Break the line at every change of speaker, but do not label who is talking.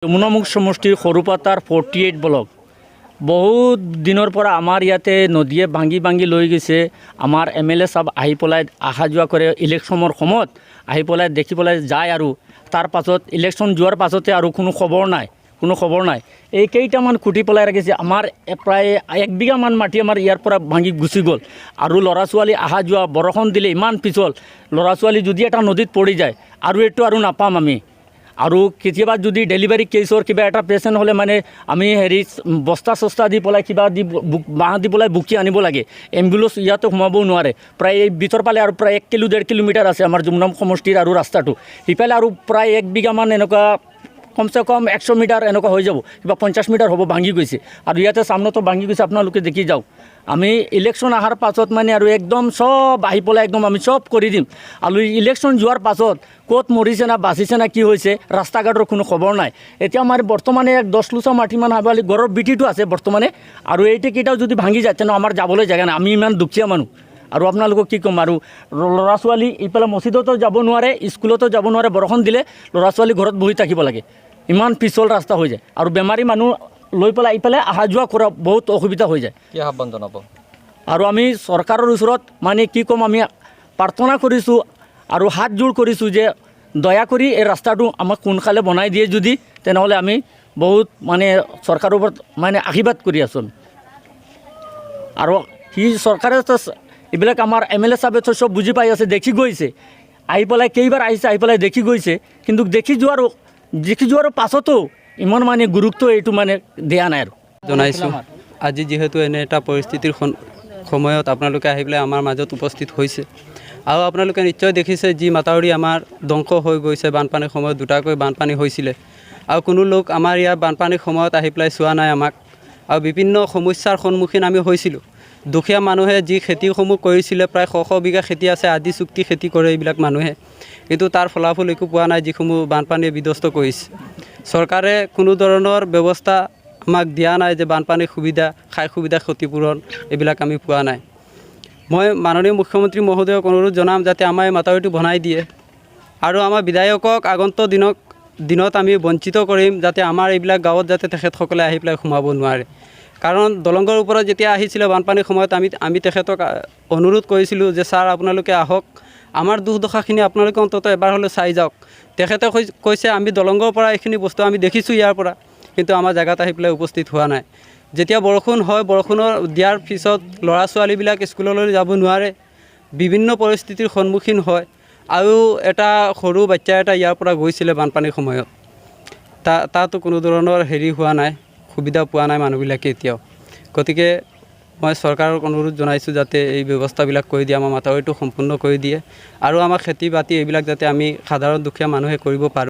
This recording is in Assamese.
যমুনামুখ সমষ্টিৰ সৰুপাতাৰ 48 ব্লক বহুত দিনৰ পৰা আমাৰ ইয়াতে নদীয়ে ভাঙি ভাঙি লৈ গৈছে। আমাৰ MLA সাহেব আহি পেলাই অহা যোৱা কৰে ইলেকশ্যনৰ সময়ত আহি পেলাই দেখি পেলাই যায় আৰু তাৰ পাছত ইলেকশ্যন যোৱাৰ পাছতে আৰু কোনো খবৰ নাই এই কেইটামান খুটি পেলাই ৰাখিছে। আমাৰ প্ৰায় 1 বিঘামান মাটি আমাৰ ইয়াৰ পৰা ভাঙি গুচি গ'ল আৰু ল'ৰা ছোৱালী অহা যোৱা বৰষুণ দিলে ইমান পিছল ল'ৰা ছোৱালী যদি এটা নদীত পৰি যায় আৰু এইটো আৰু নাপাম আমি। আৰু কেতিয়াবা যদি ডেলিভাৰী কেছৰ কিবা এটা পেচেণ্ট হ'লে মানে আমি বস্তা চস্তা দি পেলাই কিবা দি বাঁহ দি পেলাই বুকি আনিব লাগে। এম্বুলেন্স ইয়াতে সোমাব নোৱাৰে। প্ৰায় এই ভিতৰ ফালে আৰু প্ৰায় 1-1.5 কিলোমিটাৰ আছে আমাৰ যমুনামুখ সমষ্টিৰ আৰু ৰাস্তাটো। সিফালে আৰু প্ৰায় 1 বিঘামান এনেকুৱা কমচে কম 100 মিটাৰ এনেকুৱা হৈ যাব, কিবা 50 মিটাৰ হ'ব ভাঙি গৈছে। আৰু ইয়াতে সামনেতো ভাঙি গৈছে, আপোনালোকে দেখি যাওক। আমি ইলেকশ্যন অহাৰ পাছত মানে আৰু একদম সব আহি পেলাই একদম আমি সব কৰি দিম। আৰু ইলেকশ্যন যোৱাৰ পাছত ক'ত মৰিছে না বাচিছে না কি হৈছে ৰাস্তা ঘাটৰ কোনো খবৰ নাই। এতিয়া আমাৰ বৰ্তমানে 10 লোচা মাটিমান হাবালি ঘৰৰ বিটিটো আছে বৰ্তমানে। আৰু এইটো কেইটাও যদি ভাঙি যায় তেনে আমাৰ যাবলৈ জেগা নাই। আমি ইমান দুখীয়া মানুহ। আৰু আপোনালোকক কি ক'ম আৰু ল'ৰা ছোৱালী ইফালে মছজিদতো যাব নোৱাৰে, স্কুলতো যাব নোৱাৰে। বৰষুণ দিলে ল'ৰা ছোৱালী ঘৰত বহি থাকিব লাগে, ইমান পিছল ৰাস্তা হৈ যায়। আৰু বেমাৰী মানুহ লৈ পেলাই ইফালে অহা যোৱা কৰা বহুত অসুবিধা হৈ যায়।
কি আহ্বান জনাব? আৰু
আমি চৰকাৰৰ ওচৰত মানে কি ক'ম, আমি প্ৰাৰ্থনা কৰিছোঁ আৰু হাত জোৰ কৰিছোঁ যে দয়া কৰি এই ৰাস্তাটো আমাক সোনকালে বনাই দিয়ে যদি, তেনেহ'লে আমি বহুত মানে চৰকাৰৰ ওপৰত মানে আশীৰ্বাদ কৰি আছোঁ। আৰু চৰকাৰে এইবিলাক আমাৰ MLA সাহেবে চব বুজি পাই আছে, দেখি গৈছে। আহি পেলাই কেইবাৰ আহিছে, আহি পেলাই দেখি গৈছে। কিন্তু দেখি যোৱাৰ পাছতো ইমান মানে গুৰুত্ব এইটো মানে দিয়া নাই আৰু
জনাইছোঁ। আজি যিহেতু এনে এটা পৰিস্থিতিৰ সময়ত আপোনালোকে আহি পেলাই আমাৰ মাজত উপস্থিত হৈছে। আৰু আপোনালোকে নিশ্চয় দেখিছে যি মাথাউৰি আমাৰ ধ্বংস হৈ গৈছে। বানপানীৰ সময়ত দুটাকৈ বানপানী হৈছিলে আৰু কোনো লোক আমাৰ ইয়াৰ বানপানীৰ সময়ত আহি পেলাই চোৱা নাই আমাক। আৰু বিভিন্ন সমস্যাৰ সন্মুখীন আমি হৈছিলোঁ। দুখীয়া মানুহে যি খেতিসমূহ কৰিছিলে, প্ৰায় 100 বিঘা খেতি আছে, আদি চুক্তি খেতি কৰে এইবিলাক মানুহে, কিন্তু তাৰ ফলাফল একো পোৱা নাই যিসমূহ বানপানীয়ে বিধ্বস্ত কৰিছে। চৰকাৰে কোনো ধৰণৰ ব্যৱস্থা আমাক দিয়া নাই যে বানপানীৰ সুবিধা, সুবিধা ক্ষতিপূৰণ এইবিলাক আমি পোৱা নাই। মই মাননীয় মুখ্যমন্ত্ৰী মহোদয়ক অনুৰোধ জনাম যাতে আমাৰ এই মাথাউৰিটো বনাই দিয়ে। আৰু আমাৰ বিধায়কক আগন্তুক দিনত আমি বঞ্চিত কৰিম যাতে আমাৰ এইবিলাক গাঁৱত যাতে তেখেতসকলে আহি পেলাই সোমাব নোৱাৰে। কাৰণ দলংৰ ওপৰত যেতিয়া আহিছিলে বানপানীৰ সময়ত আমি তেখেতক অনুৰোধ কৰিছিলোঁ যে ছাৰ আপোনালোকে আহক, আমাৰ দুখ দশাখিনি আপোনালোকে অন্ততঃ এবাৰ হ'লেও চাই যাওক। তেখেতে কৈছে আমি দলংৰ পৰা এইখিনি বস্তু আমি দেখিছোঁ ইয়াৰ পৰা, কিন্তু আমাৰ জেগাত আহি পেলাই উপস্থিত হোৱা নাই। যেতিয়া বৰষুণ হয়, বৰষুণৰ দিয়াৰ পিছত ল'ৰা ছোৱালীবিলাক স্কুললৈ যাব নোৱাৰে, বিভিন্ন পৰিস্থিতিৰ সন্মুখীন হয়। আৰু এটা সৰু বাচ্চা এটা ইয়াৰ পৰা গৈছিলে বানপানীৰ সময়ত, তাতো কোনো ধৰণৰ হোৱা নাই, সুবিধা পোৱা নাই মানুহবিলাকে এতিয়াও। গতিকে মই চৰকাৰক অনুৰোধ জনাইছোঁ যাতে এই ব্যৱস্থাবিলাক কৰি দিয়ে, আমাৰ মাথাউৰিটো সম্পূৰ্ণ কৰি দিয়ে আৰু আমাৰ খেতি বাতি এইবিলাক যাতে আমি সাধাৰণ দুখীয়া মানুহে কৰিব পাৰোঁ।